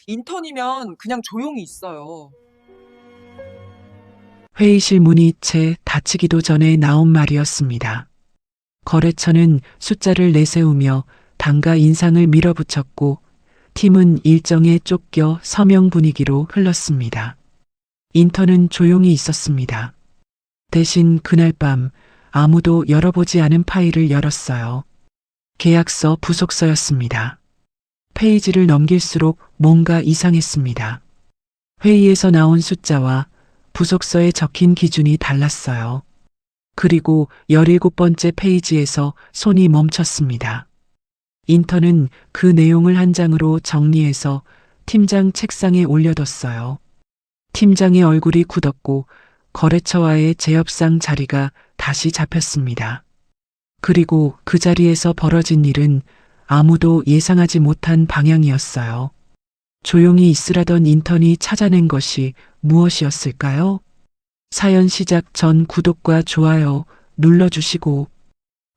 인턴이면 그냥 조용히 있어요. 회의실 문이 채 닫히기도 전에 나온 말이었습니다. 거래처는 숫자를 내세우며 단가 인상을 밀어붙였고 팀은 일정에 쫓겨 서명 분위기로 흘렀습니다. 인턴은 조용히 있었습니다. 대신 그날 밤 아무도 열어보지 않은 파일을 열었어요. 계약서 부속서였습니다. 페이지를 넘길수록 뭔가 이상했습니다. 회의에서 나온 숫자와 부속서에 적힌 기준이 달랐어요. 그리고 17번째 페이지에서 손이 멈췄습니다. 인턴은 그 내용을 한 장으로 정리해서 팀장 책상에 올려뒀어요. 팀장의 얼굴이 굳었고 거래처와의 재협상 자리가 다시 잡혔습니다. 그리고 그 자리에서 벌어진 일은 아무도 예상하지 못한 방향이었어요. 조용히 있으라던 인턴이 찾아낸 것이 무엇이었을까요? 사연 시작 전 구독과 좋아요 눌러주시고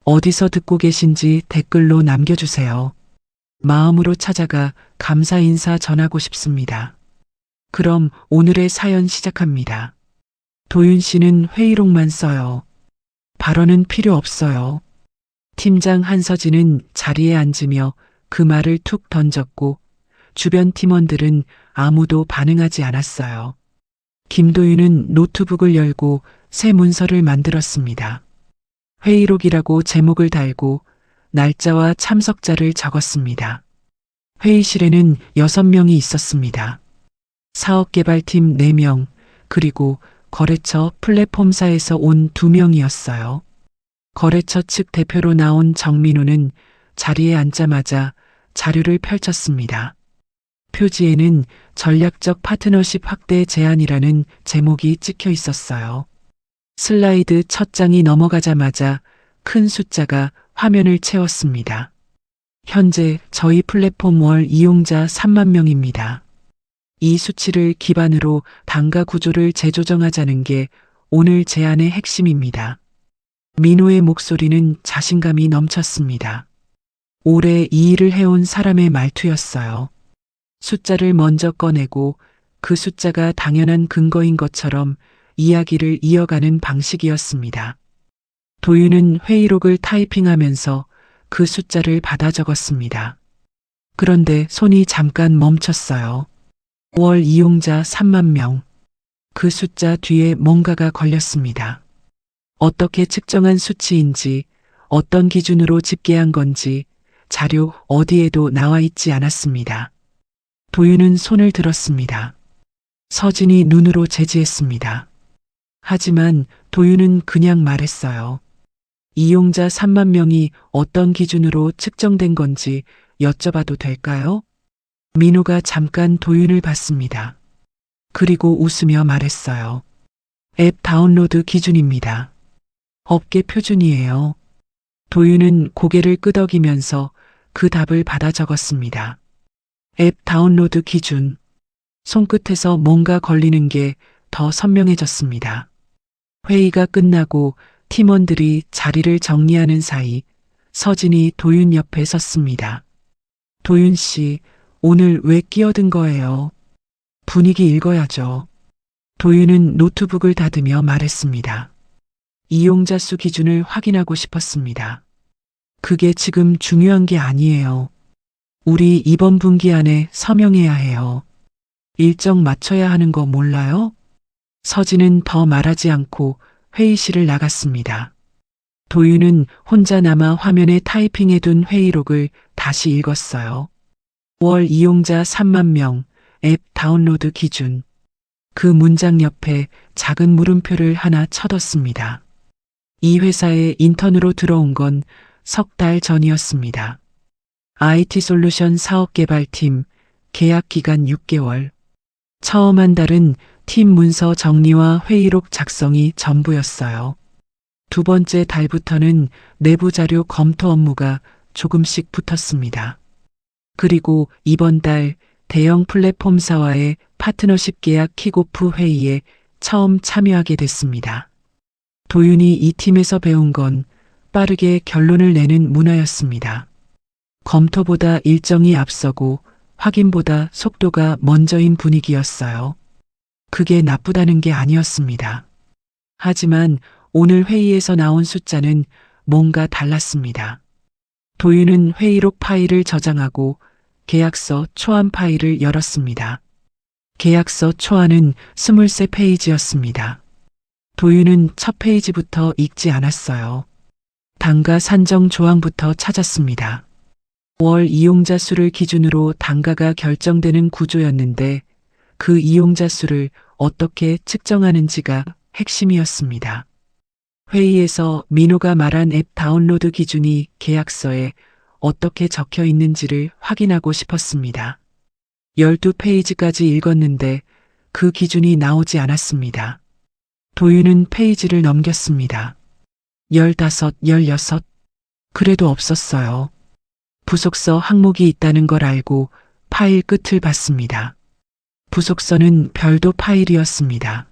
어디서 듣고 계신지 댓글로 남겨주세요. 마음으로 찾아가 감사 인사 전하고 싶습니다. 그럼 오늘의 사연 시작합니다. 도윤 씨는 회의록만 써요. 발언은 필요 없어요. 팀장 한서진은 자리에 앉으며 그 말을 툭 던졌고 주변 팀원들은 아무도 반응하지 않았어요. 김도윤은 노트북을 열고 새 문서를 만들었습니다. 회의록이라고 제목을 달고 날짜와 참석자를 적었습니다. 회의실에는 6명이 있었습니다. 사업개발팀 4명, 그리고 거래처 플랫폼사에서 온 2명이었어요. 거래처 측 대표로 나온 정민호는 자리에 앉자마자 자료를 펼쳤습니다. 표지에는 전략적 파트너십 확대 제안이라는 제목이 찍혀 있었어요. 슬라이드 첫 장이 넘어가자마자 큰 숫자가 화면을 채웠습니다. 현재 저희 플랫폼 월 이용자 3만 명입니다. 이 수치를 기반으로 단가 구조를 재조정하자는 게 오늘 제안의 핵심입니다. 민호의 목소리는 자신감이 넘쳤습니다. 오래 이 일을 해온 사람의 말투였어요. 숫자를 먼저 꺼내고 그 숫자가 당연한 근거인 것처럼 이야기를 이어가는 방식이었습니다. 도윤은 회의록을 타이핑하면서 그 숫자를 받아 적었습니다. 그런데 손이 잠깐 멈췄어요. 월 이용자 3만 명. 그 숫자 뒤에 뭔가가 걸렸습니다. 어떻게 측정한 수치인지, 어떤 기준으로 집계한 건지 자료 어디에도 나와 있지 않았습니다. 도윤은 손을 들었습니다. 서진이 눈으로 제지했습니다. 하지만 도윤은 그냥 말했어요. 이용자 3만 명이 어떤 기준으로 측정된 건지 여쭤봐도 될까요? 민호가 잠깐 도윤을 봤습니다. 그리고 웃으며 말했어요. 앱 다운로드 기준입니다. 업계 표준이에요. 도윤은 고개를 끄덕이면서 그 답을 받아 적었습니다. 앱 다운로드 기준. 손끝에서 뭔가 걸리는 게 더 선명해졌습니다. 회의가 끝나고 팀원들이 자리를 정리하는 사이 서진이 도윤 옆에 섰습니다. 도윤 씨, 오늘 왜 끼어든 거예요? 분위기 읽어야죠. 도윤은 노트북을 닫으며 말했습니다. 이용자 수 기준을 확인하고 싶었습니다. 그게 지금 중요한 게 아니에요. 우리 이번 분기 안에 서명해야 해요. 일정 맞춰야 하는 거 몰라요? 서진은 더 말하지 않고 회의실을 나갔습니다. 도윤은 혼자 남아 화면에 타이핑해둔 회의록을 다시 읽었어요. 월 이용자 3만 명, 앱 다운로드 기준. 그 문장 옆에 작은 물음표를 하나 쳐뒀습니다. 이 회사에 인턴으로 들어온 건 석 달 전이었습니다. IT 솔루션 사업개발팀, 계약 기간 6개월. 처음 한 달은 팀 문서 정리와 회의록 작성이 전부였어요. 두 번째 달부터는 내부 자료 검토 업무가 조금씩 붙었습니다. 그리고 이번 달 대형 플랫폼사와의 파트너십 계약 킥오프 회의에 처음 참여하게 됐습니다. 도윤이 이 팀에서 배운 건 빠르게 결론을 내는 문화였습니다. 검토보다 일정이 앞서고 확인보다 속도가 먼저인 분위기였어요. 그게 나쁘다는 게 아니었습니다. 하지만 오늘 회의에서 나온 숫자는 뭔가 달랐습니다. 도윤은 회의록 파일을 저장하고 계약서 초안 파일을 열었습니다. 계약서 초안은 23페이지였습니다. 도윤은 첫 페이지부터 읽지 않았어요. 단가 산정 조항부터 찾았습니다. 월 이용자 수를 기준으로 단가가 결정되는 구조였는데 그 이용자 수를 어떻게 측정하는지가 핵심이었습니다. 회의에서 민호가 말한 앱 다운로드 기준이 계약서에 어떻게 적혀 있는지를 확인하고 싶었습니다. 12페이지까지 읽었는데 그 기준이 나오지 않았습니다. 도윤은 페이지를 넘겼습니다. 15, 16. 그래도 없었어요. 부속서 항목이 있다는 걸 알고 파일 끝을 봤습니다. 부속서는 별도 파일이었습니다.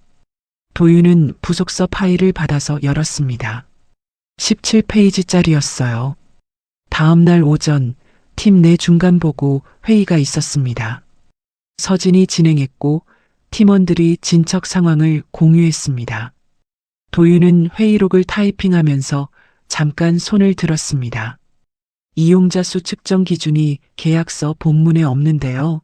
도윤은 부속서 파일을 받아서 열었습니다. 17페이지짜리였어요. 다음 날 오전 팀 내 중간 보고 회의가 있었습니다. 서진이 진행했고 팀원들이 진척 상황을 공유했습니다. 도윤은 회의록을 타이핑하면서 잠깐 손을 들었습니다. 이용자 수 측정 기준이 계약서 본문에 없는데요.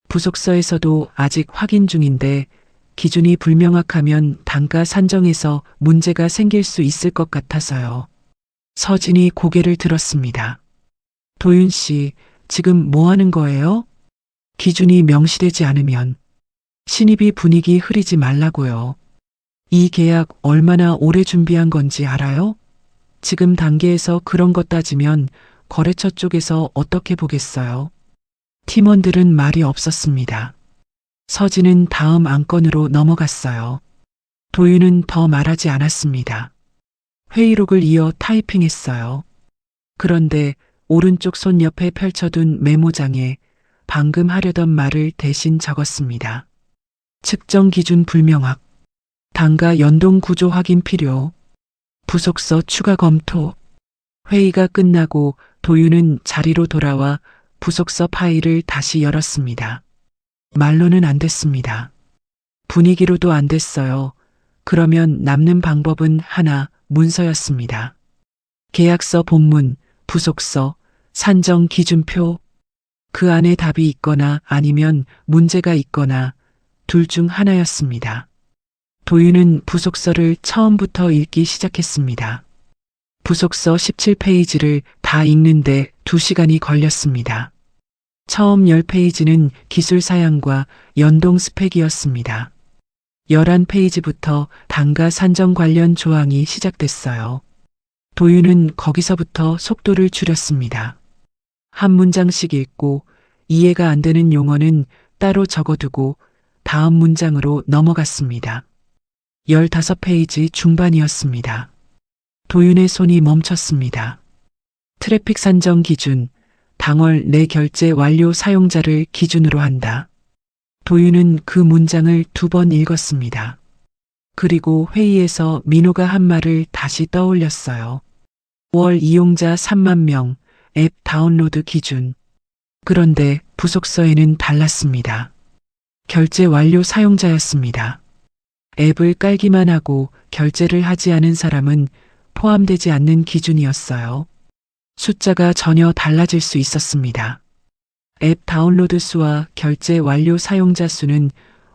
부속서에서도 아직 확인 중인데 기준이 불명확하면 단가 산정에서 문제가 생길 수 있을 것 같아서요. 서진이 고개를 들었습니다. 도윤 씨, 지금 뭐 하는 거예요? 기준이 명시되지 않으면 신입이 분위기 흐리지 말라고요. 이 계약 얼마나 오래 준비한 건지 알아요? 지금 단계에서 그런 것 따지면 거래처 쪽에서 어떻게 보겠어요? 팀원들은 말이 없었습니다. 서진은 다음 안건으로 넘어갔어요. 도윤은 더 말하지 않았습니다. 회의록을 이어 타이핑했어요. 그런데 오른쪽 손 옆에 펼쳐둔 메모장에 방금 하려던 말을 대신 적었습니다. 측정 기준 불명확. 단가 연동 구조 확인 필요. 부속서 추가 검토. 회의가 끝나고 도윤은 자리로 돌아와 부속서 파일을 다시 열었습니다. 말로는 안 됐습니다. 분위기로도 안 됐어요. 그러면 남는 방법은 하나, 문서였습니다. 계약서 본문, 부속서, 산정 기준표. 그 안에 답이 있거나 아니면 문제가 있거나 둘 중 하나였습니다. 도윤은 부속서를 처음부터 읽기 시작했습니다. 부속서 17페이지를 다 읽는데 2시간이 걸렸습니다. 처음 10페이지는 기술 사양과 연동 스펙이었습니다. 11페이지부터 단가 산정 관련 조항이 시작됐어요. 도윤은 거기서부터 속도를 줄였습니다. 한 문장씩 읽고 이해가 안 되는 용어는 따로 적어두고 다음 문장으로 넘어갔습니다. 15페이지 중반이었습니다. 도윤의 손이 멈췄습니다. 트래픽 산정 기준, 당월 내 결제 완료 사용자를 기준으로 한다. 도윤은 그 문장을 2번 읽었습니다. 그리고 회의에서 민호가 한 말을 다시 떠올렸어요. 월 이용자 3만 명, 앱 다운로드 기준. 그런데 부속서에는 달랐습니다. 결제 완료 사용자였습니다. 앱을 깔기만 하고 결제를 하지 않은 사람은 포함되지 않는 기준이었어요. 숫자가 전혀 달라질 수 있었습니다. 앱 다운로드 수와 결제 완료 사용자 수는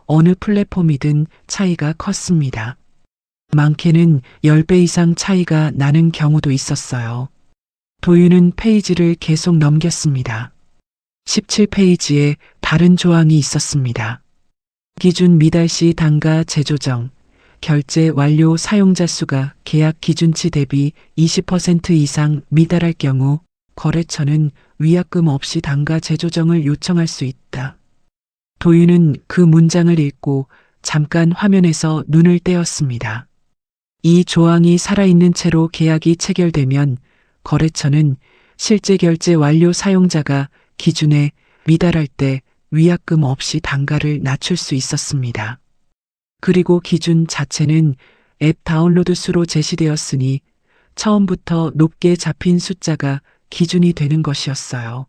어느 플랫폼이든 차이가 컸습니다. 많게는 10배 이상 차이가 나는 경우도 있었어요. 도윤은 페이지를 계속 넘겼습니다. 17페이지에 다른 조항이 있었습니다. 기준 미달 시 단가 재조정, 결제 완료 사용자 수가 계약 기준치 대비 20% 이상 미달할 경우 거래처는 위약금 없이 단가 재조정을 요청할 수 있다. 도윤은 그 문장을 읽고 잠깐 화면에서 눈을 떼었습니다. 이 조항이 살아있는 채로 계약이 체결되면 거래처는 실제 결제 완료 사용자가 기준에 미달할 때 위약금 없이 단가를 낮출 수 있었습니다. 그리고 기준 자체는 앱 다운로드 수로 제시되었으니 처음부터 높게 잡힌 숫자가 기준이 되는 것이었어요.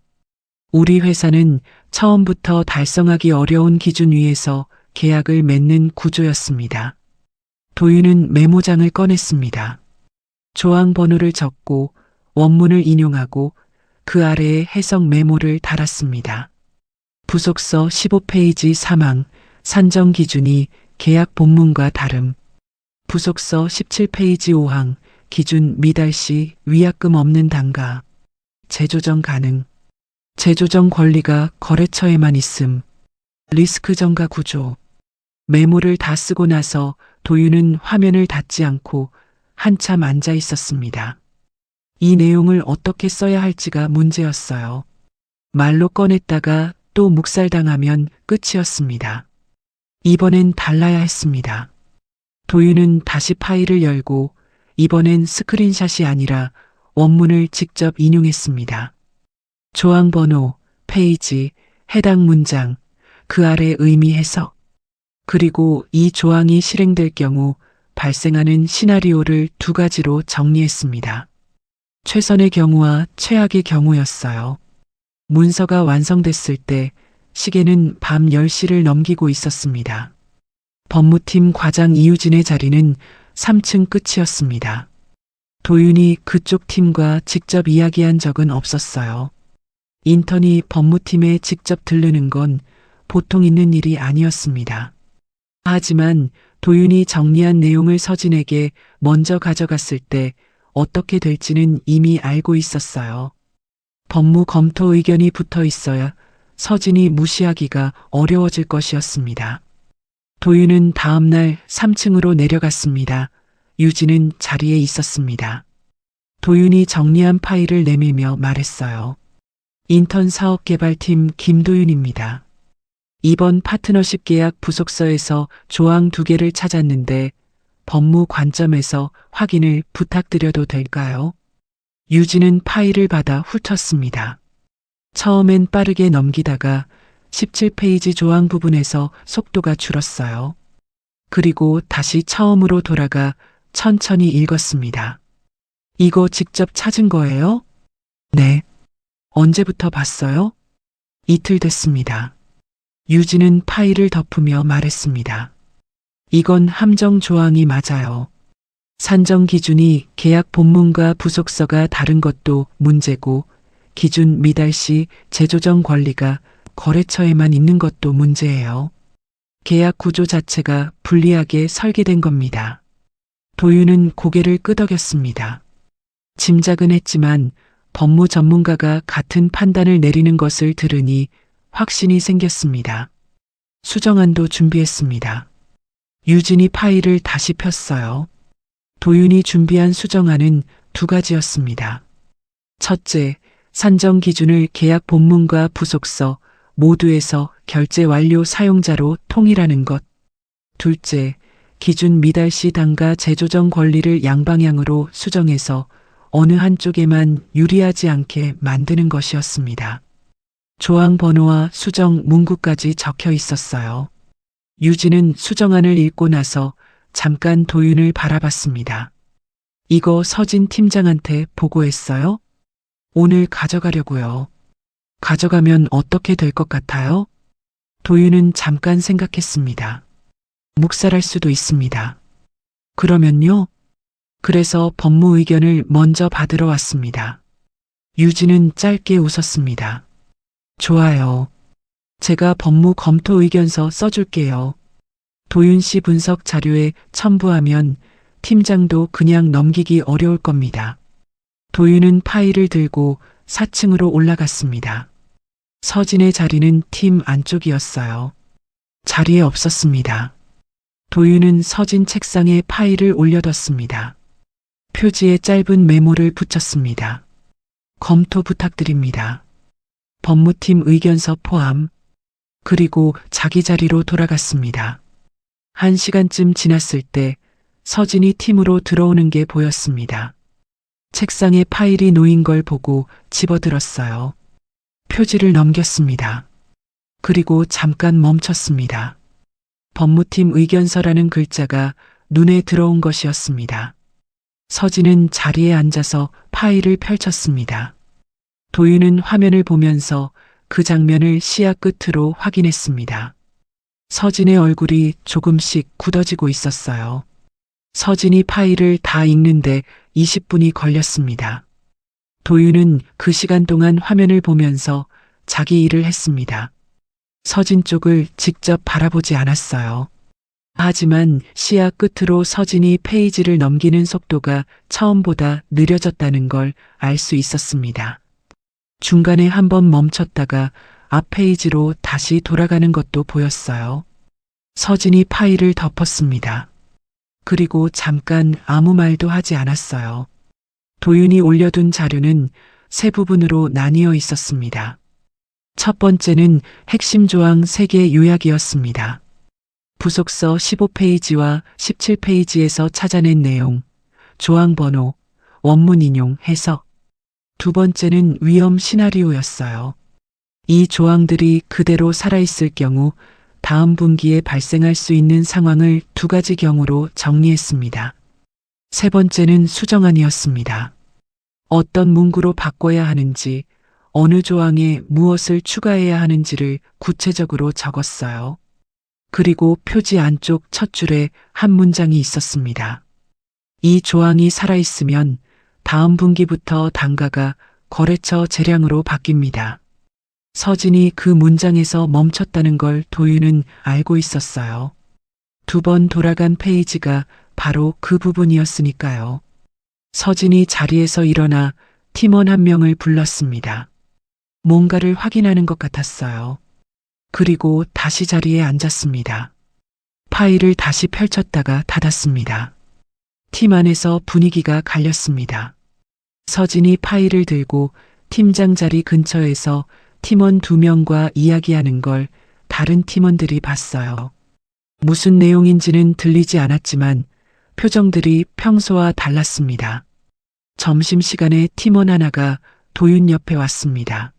우리 회사는 처음부터 달성하기 어려운 기준 위에서 계약을 맺는 구조였습니다. 도윤은 메모장을 꺼냈습니다. 조항 번호를 적고 원문을 인용하고 그 아래에 해석 메모를 달았습니다. 부속서 15페이지 3항 산정 기준이 계약 본문과 다름. 부속서 17페이지 5항 기준 미달 시 위약금 없는 단가. 재조정 가능. 재조정 권리가 거래처에만 있음. 리스크 전가 구조. 메모를 다 쓰고 나서 도윤은 화면을 닫지 않고 한참 앉아 있었습니다. 이 내용을 어떻게 써야 할지가 문제였어요. 말로 꺼냈다가 또 묵살당하면 끝이었습니다. 이번엔 달라야 했습니다. 도윤은 다시 파일을 열고 이번엔 스크린샷이 아니라 원문을 직접 인용했습니다. 조항 번호, 페이지, 해당 문장, 그 아래 의미 해석. 그리고 이 조항이 실행될 경우 발생하는 시나리오를 두 가지로 정리했습니다. 최선의 경우와 최악의 경우였어요. 문서가 완성됐을 때 시계는 밤 10시를 넘기고 있었습니다. 법무팀 과장 이유진의 자리는 3층 끝이었습니다. 도윤이 그쪽 팀과 직접 이야기한 적은 없었어요. 인턴이 법무팀에 직접 들르는 건 보통 있는 일이 아니었습니다. 하지만 도윤이 정리한 내용을 서진에게 먼저 가져갔을 때 어떻게 될지는 이미 알고 있었어요. 법무 검토 의견이 붙어 있어야 서진이 무시하기가 어려워질 것이었습니다. 도윤은 다음날 3층으로 내려갔습니다. 유진은 자리에 있었습니다. 도윤이 정리한 파일을 내밀며 말했어요. 인턴 사업개발팀 김도윤입니다. 이번 파트너십 계약 부속서에서 조항 2개를 찾았는데 법무 관점에서 확인을 부탁드려도 될까요? 유진은 파일을 받아 훑었습니다. 처음엔 빠르게 넘기다가 17페이지 조항 부분에서 속도가 줄었어요. 그리고 다시 처음으로 돌아가 천천히 읽었습니다. 이거 직접 찾은 거예요? 네. 언제부터 봤어요? 이틀 됐습니다. 유진은 파일을 덮으며 말했습니다. 이건 함정 조항이 맞아요. 산정 기준이 계약 본문과 부속서가 다른 것도 문제고 기준 미달 시 재조정 권리가 거래처에만 있는 것도 문제예요. 계약 구조 자체가 불리하게 설계된 겁니다. 도윤은 고개를 끄덕였습니다. 짐작은 했지만 법무 전문가가 같은 판단을 내리는 것을 들으니 확신이 생겼습니다. 수정안도 준비했습니다. 유진이 파일을 다시 폈어요. 도윤이 준비한 수정안은 2가지였습니다. 첫째, 산정 기준을 계약 본문과 부속서 모두에서 결제 완료 사용자로 통일하는 것. 둘째, 기준 미달 시 단가 재조정 권리를 양방향으로 수정해서 어느 한쪽에만 유리하지 않게 만드는 것이었습니다. 조항 번호와 수정 문구까지 적혀 있었어요. 유진은 수정안을 읽고 나서 잠깐 도윤을 바라봤습니다. 이거 서진 팀장한테 보고했어요? 오늘 가져가려고요. 가져가면 어떻게 될 것 같아요? 도윤은 잠깐 생각했습니다. 묵살할 수도 있습니다. 그러면요? 그래서 법무 의견을 먼저 받으러 왔습니다. 유진은 짧게 웃었습니다. 좋아요. 제가 법무 검토 의견서 써줄게요. 도윤 씨 분석 자료에 첨부하면 팀장도 그냥 넘기기 어려울 겁니다. 도윤은 파일을 들고 4층으로 올라갔습니다. 서진의 자리는 팀 안쪽이었어요. 자리에 없었습니다. 도윤은 서진 책상에 파일을 올려뒀습니다. 표지에 짧은 메모를 붙였습니다. 검토 부탁드립니다. 법무팀 의견서 포함. 그리고 자기 자리로 돌아갔습니다. 1시간쯤 지났을 때 서진이 팀으로 들어오는 게 보였습니다. 책상에 파일이 놓인 걸 보고 집어들었어요. 표지를 넘겼습니다. 그리고 잠깐 멈췄습니다. 법무팀 의견서라는 글자가 눈에 들어온 것이었습니다. 서진은 자리에 앉아서 파일을 펼쳤습니다. 도윤은 화면을 보면서 그 장면을 시야 끝으로 확인했습니다. 서진의 얼굴이 조금씩 굳어지고 있었어요. 서진이 파일을 다 읽는데 20분이 걸렸습니다. 도윤은 그 시간 동안 화면을 보면서 자기 일을 했습니다. 서진 쪽을 직접 바라보지 않았어요. 하지만 시야 끝으로 서진이 페이지를 넘기는 속도가 처음보다 느려졌다는 걸 알 수 있었습니다. 중간에 한번 멈췄다가 앞 페이지로 다시 돌아가는 것도 보였어요. 서진이 파일을 덮었습니다. 그리고 잠깐 아무 말도 하지 않았어요. 도윤이 올려둔 자료는 세 부분으로 나뉘어 있었습니다. 첫 번째는 핵심 조항 3개 요약이었습니다. 부속서 15페이지와 17페이지에서 찾아낸 내용, 조항 번호, 원문 인용, 해석. 두 번째는 위험 시나리오였어요. 이 조항들이 그대로 살아있을 경우 다음 분기에 발생할 수 있는 상황을 2가지 경우로 정리했습니다. 세 번째는 수정안이었습니다. 어떤 문구로 바꿔야 하는지, 어느 조항에 무엇을 추가해야 하는지를 구체적으로 적었어요. 그리고 표지 안쪽 첫 줄에 한 문장이 있었습니다. 이 조항이 살아있으면 다음 분기부터 단가가 거래처 재량으로 바뀝니다. 서진이 그 문장에서 멈췄다는 걸 도윤은 알고 있었어요. 2번 돌아간 페이지가 바로 그 부분이었으니까요. 서진이 자리에서 일어나 팀원 한 명을 불렀습니다. 뭔가를 확인하는 것 같았어요. 그리고 다시 자리에 앉았습니다. 파일을 다시 펼쳤다가 닫았습니다. 팀 안에서 분위기가 갈렸습니다. 서진이 파일을 들고 팀장 자리 근처에서 팀원 2명과 이야기하는 걸 다른 팀원들이 봤어요. 무슨 내용인지는 들리지 않았지만 표정들이 평소와 달랐습니다. 점심시간에 팀원 하나가 도윤 옆에 왔습니다.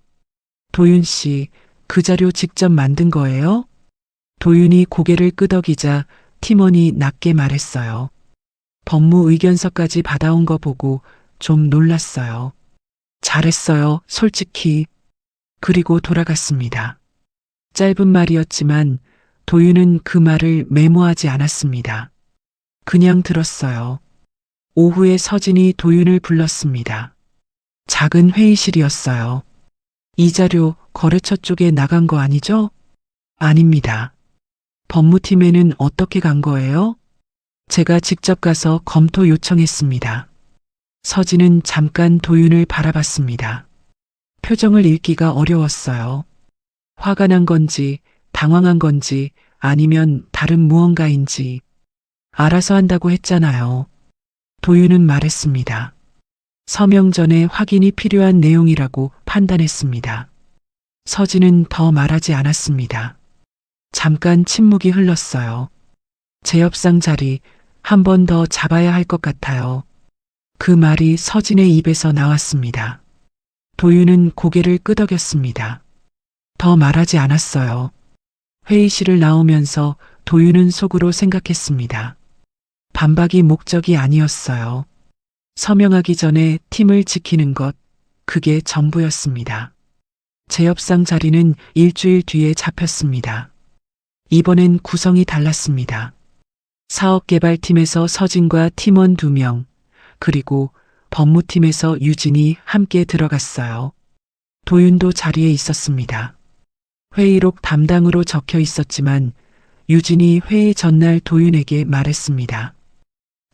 도윤 씨, 그 자료 직접 만든 거예요? 도윤이 고개를 끄덕이자 팀원이 낮게 말했어요. 법무 의견서까지 받아온 거 보고 좀 놀랐어요. 잘했어요, 솔직히. 그리고 돌아갔습니다. 짧은 말이었지만 도윤은 그 말을 메모하지 않았습니다. 그냥 들었어요. 오후에 서진이 도윤을 불렀습니다. 작은 회의실이었어요. 이 자료 거래처 쪽에 나간 거 아니죠? 아닙니다. 법무팀에는 어떻게 간 거예요? 제가 직접 가서 검토 요청했습니다. 서진은 잠깐 도윤을 바라봤습니다. 표정을 읽기가 어려웠어요. 화가 난 건지, 당황한 건지, 아니면 다른 무언가인지. 알아서 한다고 했잖아요. 도윤은 말했습니다. 서명 전에 확인이 필요한 내용이라고 판단했습니다. 서진은 더 말하지 않았습니다. 잠깐 침묵이 흘렀어요. 제 협상 자리 한 번 더 잡아야 할 것 같아요. 그 말이 서진의 입에서 나왔습니다. 도윤은 고개를 끄덕였습니다. 더 말하지 않았어요. 회의실을 나오면서 도윤은 속으로 생각했습니다. 반박이 목적이 아니었어요. 서명하기 전에 팀을 지키는 것, 그게 전부였습니다. 재협상 자리는 일주일 뒤에 잡혔습니다. 이번엔 구성이 달랐습니다. 사업개발팀에서 서진과 팀원 2명, 그리고 법무팀에서 유진이 함께 들어갔어요. 도윤도 자리에 있었습니다. 회의록 담당으로 적혀 있었지만 유진이 회의 전날 도윤에게 말했습니다.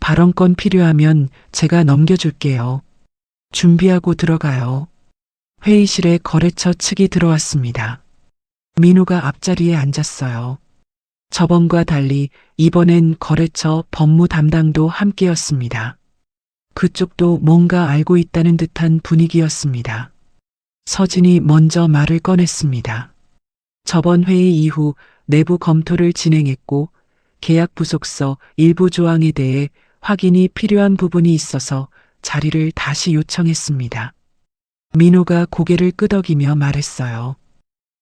발언권 필요하면 제가 넘겨줄게요. 준비하고 들어가요. 회의실에 거래처 측이 들어왔습니다. 민호가 앞자리에 앉았어요. 저번과 달리 이번엔 거래처 법무 담당도 함께였습니다. 그쪽도 뭔가 알고 있다는 듯한 분위기였습니다. 서진이 먼저 말을 꺼냈습니다. 저번 회의 이후 내부 검토를 진행했고 계약 부속서 일부 조항에 대해 확인이 필요한 부분이 있어서 자리를 다시 요청했습니다. 민호가 고개를 끄덕이며 말했어요.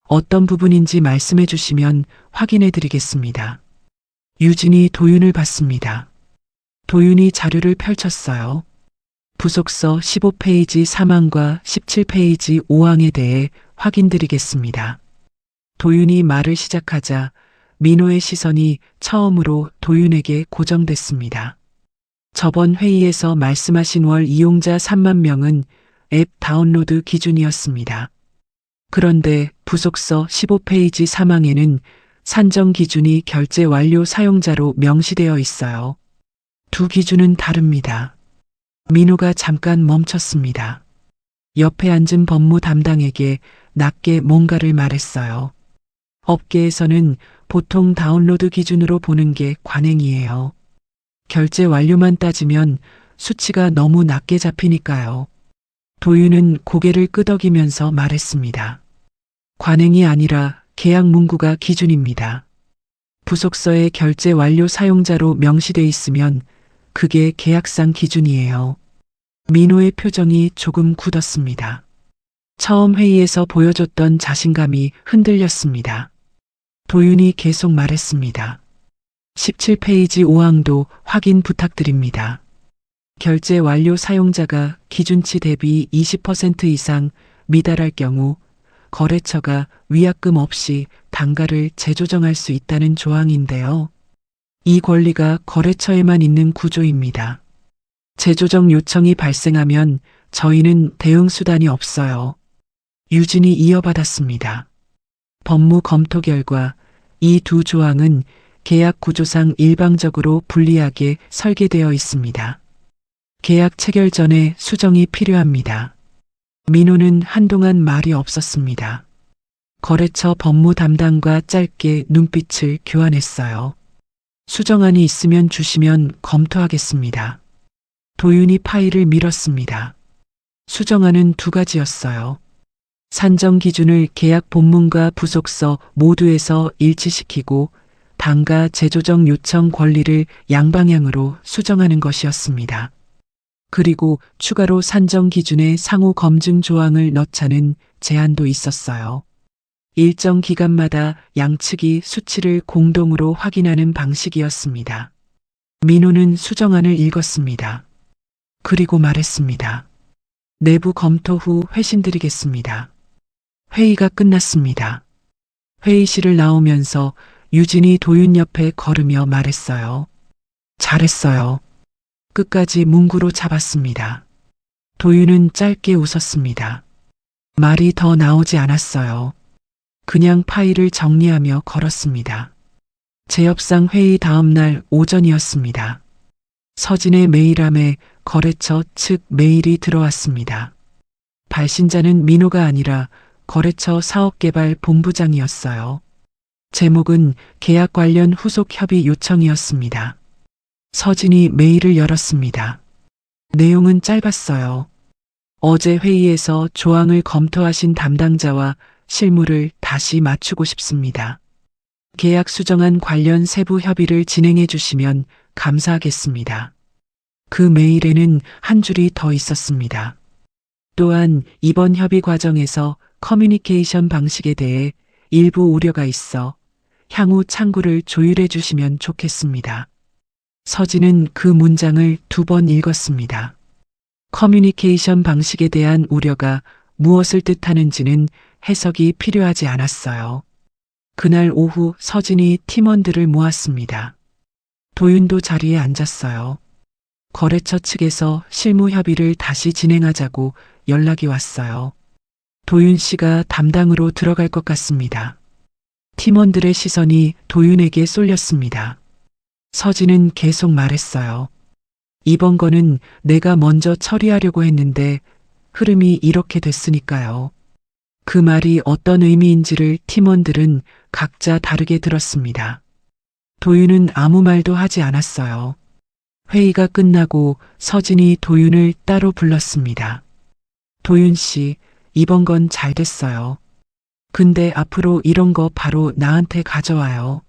어떤 부분인지 말씀해 주시면 확인해 드리겠습니다. 유진이 도윤을 봤습니다. 도윤이 자료를 펼쳤어요. 부속서 15페이지 3항과 17페이지 5항에 대해 확인드리겠습니다. 도윤이 말을 시작하자 민호의 시선이 처음으로 도윤에게 고정됐습니다. 저번 회의에서 말씀하신 월 이용자 3만 명은 앱 다운로드 기준이었습니다. 그런데 부속서 15페이지 사망에는 산정 기준이 결제 완료 사용자로 명시되어 있어요. 두 기준은 다릅니다. 민호가 잠깐 멈췄습니다. 옆에 앉은 법무 담당에게 낮게 뭔가를 말했어요. 업계에서는 보통 다운로드 기준으로 보는 게 관행이에요. 결제 완료만 따지면 수치가 너무 낮게 잡히니까요. 도윤은 고개를 끄덕이면서 말했습니다. 관행이 아니라 계약 문구가 기준입니다. 부속서에 결제 완료 사용자로 명시돼 있으면 그게 계약상 기준이에요. 민호의 표정이 조금 굳었습니다. 처음 회의에서 보여줬던 자신감이 흔들렸습니다. 도윤이 계속 말했습니다. 17페이지 5항도 확인 부탁드립니다. 결제 완료 사용자가 기준치 대비 20% 이상 미달할 경우 거래처가 위약금 없이 단가를 재조정할 수 있다는 조항인데요. 이 권리가 거래처에만 있는 구조입니다. 재조정 요청이 발생하면 저희는 대응 수단이 없어요. 유진이 이어받았습니다. 법무 검토 결과 이 두 조항은 계약 구조상 일방적으로 불리하게 설계되어 있습니다. 계약 체결 전에 수정이 필요합니다. 민호는 한동안 말이 없었습니다. 거래처 법무 담당과 짧게 눈빛을 교환했어요. 수정안이 있으면 주시면 검토하겠습니다. 도윤이 파일을 밀었습니다. 수정안은 두 가지였어요. 산정 기준을 계약 본문과 부속서 모두에서 일치시키고 단가 재조정 요청 권리를 양방향으로 수정하는 것이었습니다. 그리고 추가로 산정 기준에 상호 검증 조항을 넣자는 제안도 있었어요. 일정 기간마다 양측이 수치를 공동으로 확인하는 방식이었습니다. 민호는 수정안을 읽었습니다. 그리고 말했습니다. 내부 검토 후 회신드리겠습니다. 회의가 끝났습니다. 회의실을 나오면서 유진이 도윤 옆에 걸으며 말했어요. 잘했어요. 끝까지 문구로 잡았습니다. 도윤은 짧게 웃었습니다. 말이 더 나오지 않았어요. 그냥 파일을 정리하며 걸었습니다. 제협상 회의 다음 날 오전이었습니다. 서진의 메일함에 거래처 측 메일이 들어왔습니다. 발신자는 민호가 아니라 거래처 사업개발 본부장이었어요. 제목은 계약 관련 후속 협의 요청이었습니다. 서진이 메일을 열었습니다. 내용은 짧았어요. 어제 회의에서 조항을 검토하신 담당자와 실무를 다시 맞추고 싶습니다. 계약 수정안 관련 세부 협의를 진행해 주시면 감사하겠습니다. 그 메일에는 한 줄이 더 있었습니다. 또한 이번 협의 과정에서 커뮤니케이션 방식에 대해 일부 우려가 있어 향후 창구를 조율해 주시면 좋겠습니다. 서진은 그 문장을 2번 읽었습니다. 커뮤니케이션 방식에 대한 우려가 무엇을 뜻하는지는 해석이 필요하지 않았어요. 그날 오후 서진이 팀원들을 모았습니다. 도윤도 자리에 앉았어요. 거래처 측에서 실무 협의를 다시 진행하자고 연락이 왔어요. 도윤 씨가 담당으로 들어갈 것 같습니다. 팀원들의 시선이 도윤에게 쏠렸습니다. 서진은 계속 말했어요. 이번 거는 내가 먼저 처리하려고 했는데 흐름이 이렇게 됐으니까요. 그 말이 어떤 의미인지를 팀원들은 각자 다르게 들었습니다. 도윤은 아무 말도 하지 않았어요. 회의가 끝나고 서진이 도윤을 따로 불렀습니다. 도윤 씨, 이번 건 잘 됐어요. 근데 앞으로 이런 거 바로 나한테 가져와요.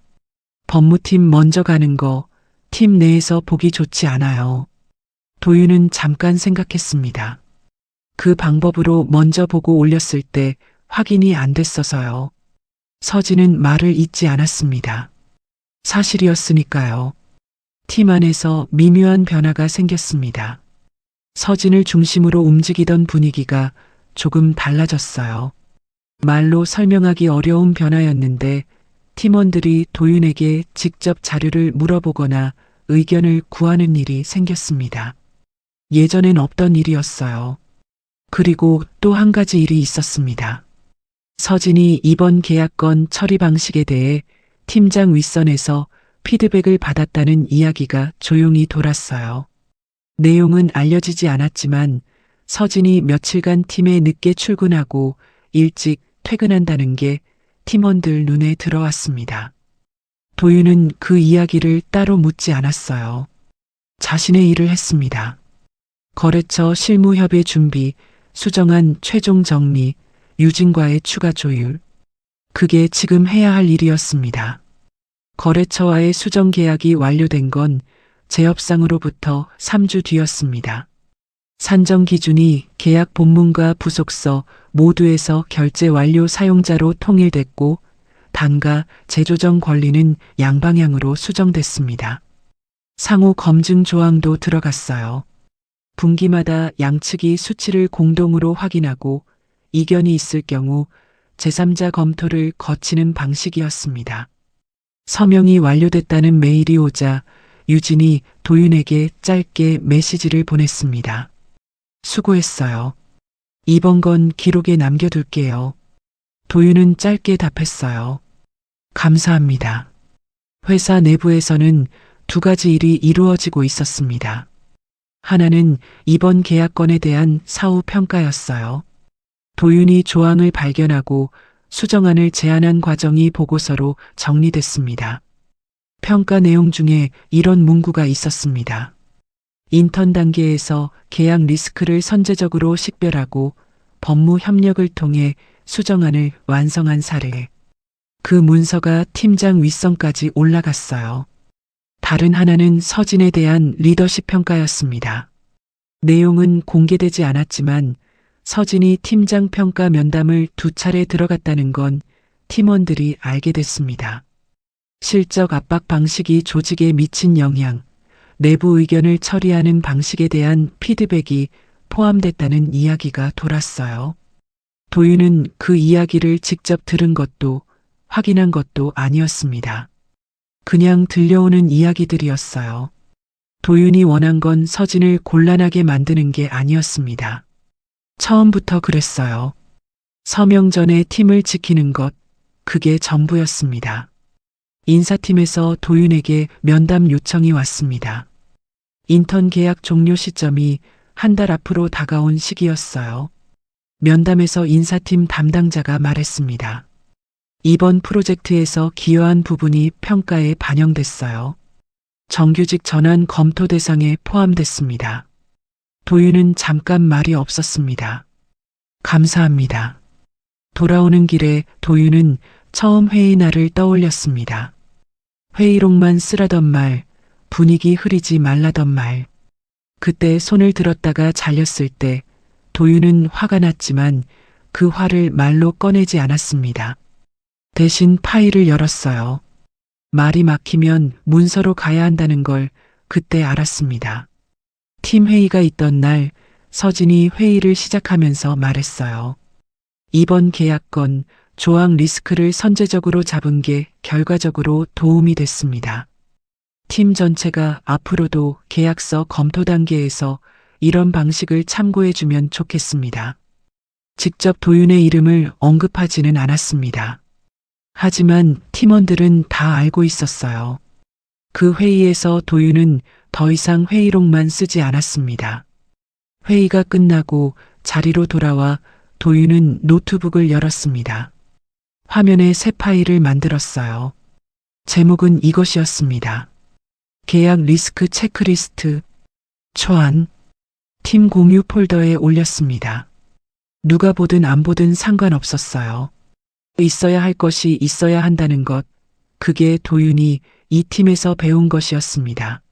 법무팀 먼저 가는 거 팀 내에서 보기 좋지 않아요. 도윤은 잠깐 생각했습니다. 그 방법으로 먼저 보고 올렸을 때 확인이 안 됐어서요. 서진은 말을 잇지 않았습니다. 사실이었으니까요. 팀 안에서 미묘한 변화가 생겼습니다. 서진을 중심으로 움직이던 분위기가 조금 달라졌어요. 말로 설명하기 어려운 변화였는데 팀원들이 도윤에게 직접 자료를 물어보거나 의견을 구하는 일이 생겼습니다. 예전엔 없던 일이었어요. 그리고 또 한 가지 일이 있었습니다. 서진이 이번 계약건 처리 방식에 대해 팀장 윗선에서 피드백을 받았다는 이야기가 조용히 돌았어요. 내용은 알려지지 않았지만 서진이 며칠간 팀에 늦게 출근하고 일찍 퇴근한다는 게 팀원들 눈에 들어왔습니다. 도윤은 그 이야기를 따로 묻지 않았어요. 자신의 일을 했습니다. 거래처 실무협의 준비, 수정안 최종 정리, 유진과의 추가 조율. 그게 지금 해야 할 일이었습니다. 거래처와의 수정 계약이 완료된 건 재협상으로부터 3주 뒤였습니다. 산정 기준이 계약 본문과 부속서 모두에서 결제 완료 사용자로 통일됐고 단가, 재조정 권리는 양방향으로 수정됐습니다. 상호 검증 조항도 들어갔어요. 분기마다 양측이 수치를 공동으로 확인하고 이견이 있을 경우 제3자 검토를 거치는 방식이었습니다. 서명이 완료됐다는 메일이 오자 유진이 도윤에게 짧게 메시지를 보냈습니다. 수고했어요. 이번 건 기록에 남겨둘게요. 도윤은 짧게 답했어요. 감사합니다. 회사 내부에서는 두 가지 일이 이루어지고 있었습니다. 하나는 이번 계약건에 대한 사후 평가였어요. 도윤이 조항을 발견하고 수정안을 제안한 과정이 보고서로 정리됐습니다. 평가 내용 중에 이런 문구가 있었습니다. 인턴 단계에서 계약 리스크를 선제적으로 식별하고 법무 협력을 통해 수정안을 완성한 사례. 그 문서가 팀장 윗선까지 올라갔어요. 다른 하나는 서진에 대한 리더십 평가였습니다. 내용은 공개되지 않았지만 서진이 팀장 평가 면담을 2차례 들어갔다는 건 팀원들이 알게 됐습니다. 실적 압박 방식이 조직에 미친 영향, 내부 의견을 처리하는 방식에 대한 피드백이 포함됐다는 이야기가 돌았어요. 도윤은 그 이야기를 직접 들은 것도 확인한 것도 아니었습니다. 그냥 들려오는 이야기들이었어요. 도윤이 원한 건 서진을 곤란하게 만드는 게 아니었습니다. 처음부터 그랬어요. 서명 전에 팀을 지키는 것, 그게 전부였습니다. 인사팀에서 도윤에게 면담 요청이 왔습니다. 인턴 계약 종료 시점이 한 달 앞으로 다가온 시기였어요. 면담에서 인사팀 담당자가 말했습니다. 이번 프로젝트에서 기여한 부분이 평가에 반영됐어요. 정규직 전환 검토 대상에 포함됐습니다. 도윤은 잠깐 말이 없었습니다. 감사합니다. 돌아오는 길에 도윤은 처음 회의 날을 떠올렸습니다. 회의록만 쓰라던 말, 분위기 흐리지 말라던 말. 그때 손을 들었다가 잘렸을 때 도윤은 화가 났지만 그 화를 말로 꺼내지 않았습니다. 대신 파일을 열었어요. 말이 막히면 문서로 가야 한다는 걸 그때 알았습니다. 팀 회의가 있던 날 서진이 회의를 시작하면서 말했어요. 이번 계약건 조항 리스크를 선제적으로 잡은 게 결과적으로 도움이 됐습니다. 팀 전체가 앞으로도 계약서 검토 단계에서 이런 방식을 참고해주면 좋겠습니다. 직접 도윤의 이름을 언급하지는 않았습니다. 하지만 팀원들은 다 알고 있었어요. 그 회의에서 도윤은 더 이상 회의록만 쓰지 않았습니다. 회의가 끝나고 자리로 돌아와 도윤은 노트북을 열었습니다. 화면에 새 파일을 만들었어요. 제목은 이것이었습니다. 계약 리스크 체크리스트, 초안, 팀 공유 폴더에 올렸습니다. 누가 보든 안 보든 상관없었어요. 있어야 할 것이 있어야 한다는 것, 그게 도윤이 이 팀에서 배운 것이었습니다.